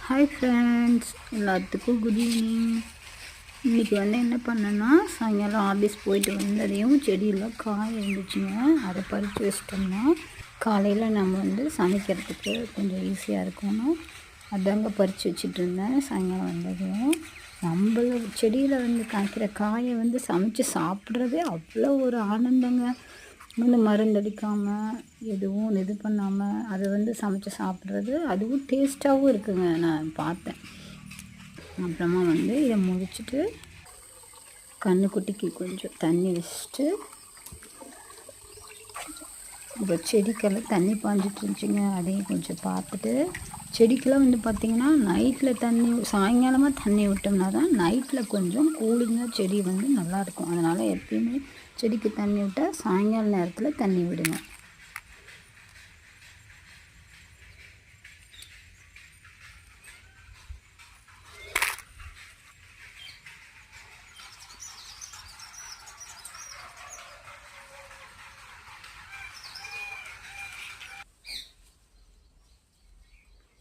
Hi friends, எல்லாத்துக்கும் good evening. இன்றைக்கி என்ன பண்ணேன்னா, சாயங்காலம் ஆஃபீஸ் போயிட்டு வந்ததையும் செடியில் காய் இருந்துச்சுங்க. அதை பறித்து வச்சிட்டோம்னா காலையில் நம்ம சமைக்கிறதுக்கு கொஞ்சம் ஈஸியாக இருக்கணும். அதாங்க பறித்து வச்சுட்டு இருந்தேன். சாயங்காலம் வந்ததையும் நம்மள செடியில் காய்க்கிற காயை சமைச்சு சாப்பிட்றதே அவ்வளோ ஒரு ஆனந்தங்க. மருந்தடிக்காமல் எதுவும் இது பண்ணாமல் அதை சமைச்சு சாப்பிட்றது, அதுவும் டேஸ்ட்டாகவும் இருக்குங்க. நான் பார்த்தேன். அப்புறமா இதை முடிச்சுட்டு கன்றுக்குட்டிக்கு கொஞ்சம் தண்ணி வச்சுட்டு, இப்போ செடிக்கெல்லாம் தண்ணி பாஞ்சிட்டு இருந்துச்சுங்க. அதையும் கொஞ்சம் பார்த்துட்டு, செடிக்கெல்லாம் பார்த்திங்கன்னா நைட்டில் தண்ணி, சாயங்காலமாக தண்ணி விட்டோம்னா தான் நைட்டில் கொஞ்சம் கூலிங்காக செடி நல்லாயிருக்கும். அதனால் எப்பயுமே செடிக்கு தண்ணி விட்டால் சாயங்கால நேரத்தில் தண்ணி விடுங்க.